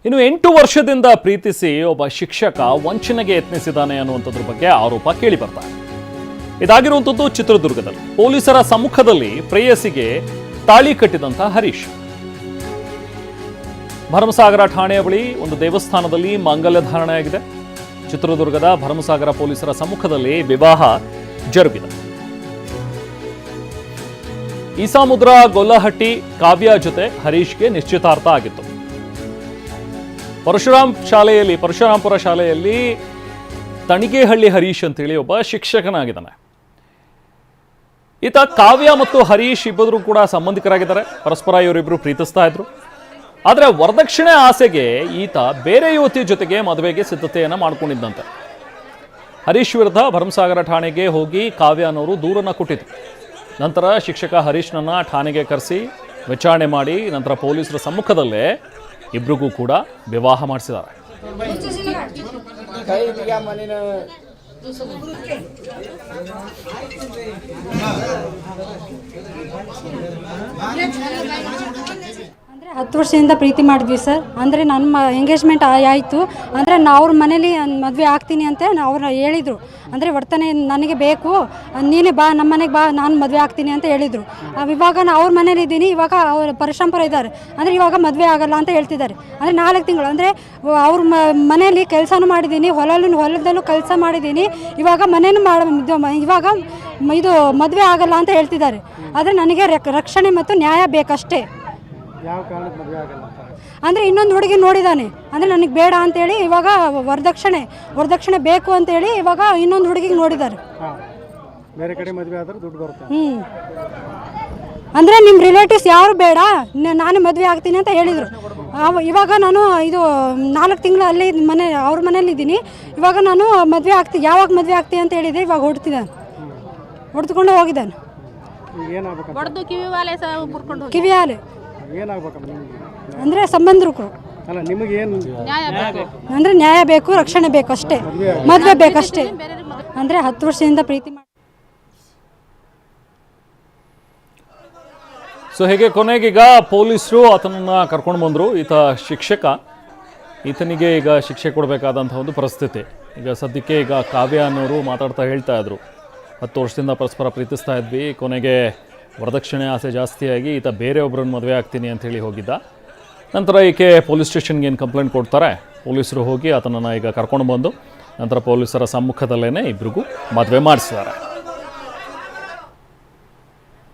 ಇನ್ನು 8 ವರ್ಷದಿಂದ ಪ್ರೀತಿಸಿ ಒಬ್ಬ ಶಿಕ್ಷಕ ವಂಚನೆಗೆ ಯತ್ನಿಸಿದ್ದಾನೆ ಅನ್ನುವಂಥದ್ರ ಬಗ್ಗೆ ಆರೋಪ ಕೇಳಿ ಬರ್ತಾರೆ. ಇದಾಗಿರುವಂಥದ್ದು ಚಿತ್ರದುರ್ಗದಲ್ಲಿ ಪೊಲೀಸರ ಸಮ್ಮುಖದಲ್ಲಿ ಪ್ರೇಯಸಿಗೆ ತಾಳಿ ಕಟ್ಟಿದಂತ ಹರೀಶ್. ಭರಮಸಾಗರ ಠಾಣೆಯ ಬಳಿ ಒಂದು ದೇವಸ್ಥಾನದಲ್ಲಿ ಮಾಂಗಲ್ಯ ಧಾರಣೆಯಾಗಿದೆ. ಚಿತ್ರದುರ್ಗದ ಭರಮಸಾಗರ ಪೊಲೀಸರ ಸಮ್ಮುಖದಲ್ಲಿ ವಿವಾಹ ಜರುಗಿದೆ. ಈಸಾಮುದ್ರ ಗೊಲ್ಲಹಟ್ಟಿ ಕಾವ್ಯ ಜೊತೆ ಹರೀಶ್ಗೆ ನಿಶ್ಚಿತಾರ್ಥ ಆಗಿತ್ತು. ಪರಶುರಾಂಪುರ ಶಾಲೆಯಲ್ಲಿ ತಣಿಗೇಹಳ್ಳಿ ಹರೀಶ್ ಅಂತೇಳಿ ಒಬ್ಬ ಶಿಕ್ಷಕನಾಗಿದ್ದಾನೆ. ಈತ ಕಾವ್ಯ ಮತ್ತು ಹರೀಶ್ ಇಬ್ಬರು ಕೂಡ ಸಂಬಂಧಿಕರಾಗಿದ್ದಾರೆ. ಪರಸ್ಪರ ಇವರಿಬ್ಬರು ಪ್ರೀತಿಸ್ತಾ ಇದ್ರು. ಆದರೆ ವರದಕ್ಷಿಣೆ ಆಸೆಗೆ ಈತ ಬೇರೆ ಯುವತಿ ಜೊತೆಗೆ ಮದುವೆಗೆ ಸಿದ್ಧತೆಯನ್ನು ಮಾಡ್ಕೊಂಡಿದ್ದಂತೆ. ಹರೀಶ್ ವಿರುದ್ಧ ಭರಮಸಾಗರ ಠಾಣೆಗೆ ಹೋಗಿ ಕಾವ್ಯ ಅನ್ನೋರು ದೂರನ್ನು ಕೊಟ್ಟಿದ್ರು. ನಂತರ ಶಿಕ್ಷಕ ಹರೀಶ್ನನ್ನ ಠಾಣೆಗೆ ಕರೆಸಿ ವಿಚಾರಣೆ ಮಾಡಿ ನಂತರ ಪೊಲೀಸರ ಸಮ್ಮುಖದಲ್ಲೇ ಇಬ್ರಿಗೂ ಕೂಡ ವಿವಾಹ ಮಾಡಿಸಿದ್ದಾರೆ. ಅಂದರೆ 10 ವರ್ಷದಿಂದ ಪ್ರೀತಿ ಮಾಡಿದ್ವಿ ಸರ್. ಅಂದರೆ ನನ್ನ ಎಂಗೇಜ್ಮೆಂಟ್ ಆಯಿತು. ಅಂದರೆ ಅವ್ರ ಮನೇಲಿ ಮದುವೆ ಆಗ್ತೀನಿ ಅಂತ ಅವ್ರು ಹೇಳಿದರು. ಅಂದರೆ ವರ್ತನೆ ನನಗೆ ಬೇಕು, ನೀನೇ ಬಾ, ನಮ್ಮ ಮನೆಗೆ ಬಾ, ನಾನು ಮದುವೆ ಆಗ್ತೀನಿ ಅಂತ ಹೇಳಿದರು. ಇವಾಗ ನಾನು ಅವ್ರ ಮನೇಲಿ ಇದ್ದೀನಿ. ಇವಾಗ ಅವ್ರು ಪರಶುರಾಂಪುರ ಇದ್ದಾರೆ. ಅಂದರೆ ಇವಾಗ ಮದುವೆ ಆಗಲ್ಲ ಅಂತ ಹೇಳ್ತಿದ್ದಾರೆ. ಅಂದರೆ 4 ತಿಂಗಳು ಅಂದರೆ ಅವ್ರ ಮನೆಯಲ್ಲಿ ಕೆಲಸನೂ ಮಾಡಿದ್ದೀನಿ, ಹೊಲದಲ್ಲೂ ಕೆಲಸ ಮಾಡಿದ್ದೀನಿ. ಇವಾಗ ಮನೇನು ಇವಾಗ ಇದು ಮದುವೆ ಆಗಲ್ಲ ಅಂತ ಹೇಳ್ತಿದ್ದಾರೆ. ಆದರೆ ನನಗೆ ರಕ್ಷಣೆ ಮತ್ತು ನ್ಯಾಯ ಬೇಕಷ್ಟೇ. ಯಾವ ಕಾರಣಕ್ಕೆ ಮದುವೆ ಆಗಲ್ಲ ಅಂದರೆ ಇನ್ನೊಂದು ಹುಡುಗಿ ನೋಡಿದ್ದಾನೆ. ಅಂದರೆ ನನಗೆ ಬೇಡ ಅಂತೇಳಿ ಇವಾಗ ವರದಕ್ಷಿಣೆ ಬೇಕು ಅಂತೇಳಿ ಇವಾಗ ಇನ್ನೊಂದು ಹುಡುಗಿಗೆ ನೋಡಿದ್ದಾರೆ. ಬೇರೆ ಕಡೆ ಮದುವೆ ಆದ್ರೆ ದುಡ್ಡು ಬರುತ್ತೆ. ಅಂದರೆ ನಿಮ್ಮ ರಿಲೇಟಿವ್ಸ್ ಯಾರು ಬೇಡ, ನಾನೇ ಮದುವೆ ಆಗ್ತೀನಿ ಅಂತ ಹೇಳಿದರು. ಇವಾಗ ನಾನು ಇದು 4 ತಿಂಗಳು ಅಲ್ಲಿ ಅವ್ರ ಮನೇಲಿದ್ದೀನಿ. ಇವಾಗ ನಾನು ಮದುವೆ ಆಗ್ತೀನಿ, ಯಾವಾಗ ಮದುವೆ ಆಗ್ತೀನಿ ಅಂತ ಹೇಳಿದೆ. ಇವಾಗ ಹೊಡೆದುಕೊಂಡು ಹೋಗಿದ್ದಾನೆ. ಕಿವಿ ಹಾಲೆ ಅಂದರೆ ಸಂಬಂಧಿಕರು. ಅಂದರೆ ನ್ಯಾಯ ಬೇಕು, ರಕ್ಷಣೆ ಬೇಕು ಅಷ್ಟೇ, ಮದುವೆ ಬೇಕಷ್ಟೇ. ಅಂದರೆ 10 ವರ್ಷದಿಂದ ಪ್ರೀತಿ ಮಾಡಿ ಹೇಗೆ ಕೊನೆಗೀಗ ಪೊಲೀಸರು ಆತನನ್ನು ಕರ್ಕೊಂಡು ಬಂದರು. ಈತ ಶಿಕ್ಷಕ, ಈತನಿಗೆ ಈಗ ಶಿಕ್ಷೆ ಕೊಡಬೇಕಾದಂಥ ಒಂದು ಪರಿಸ್ಥಿತಿ. ಈಗ ಸದ್ಯಕ್ಕೆ ಈಗ ಕಾವ್ಯ ಅನ್ನೋರು ಮಾತಾಡ್ತಾ ಹೇಳ್ತಾ ಇದ್ರು, 10 ವರ್ಷದಿಂದ ಪರಸ್ಪರ ಪ್ರೀತಿಸ್ತಾ ಇದ್ವಿ, ಕೊನೆಗೆ ವರದಕ್ಷಿಣೆ ಆಸೆ ಜಾಸ್ತಿಯಾಗಿ ಈತ ಬೇರೆಯೊಬ್ಬರನ್ನು ಮದುವೆ ಆಗ್ತೀನಿ ಅಂಥೇಳಿ ಹೋಗಿದ್ದ. ನಂತರ ಈಕೆ ಪೊಲೀಸ್ ಸ್ಟೇಷನ್ಗೆ ಏನು ಕಂಪ್ಲೇಂಟ್ ಕೊಡ್ತಾರೆ, ಪೊಲೀಸರು ಹೋಗಿ ಆತನನ್ನು ಈಗ ಕರ್ಕೊಂಡು ಬಂದು ನಂತರ ಪೊಲೀಸರ ಸಮ್ಮುಖದಲ್ಲೇ ಇಬ್ಬರಿಗೂ ಮದುವೆ ಮಾಡಿಸಿದ್ದಾರೆ.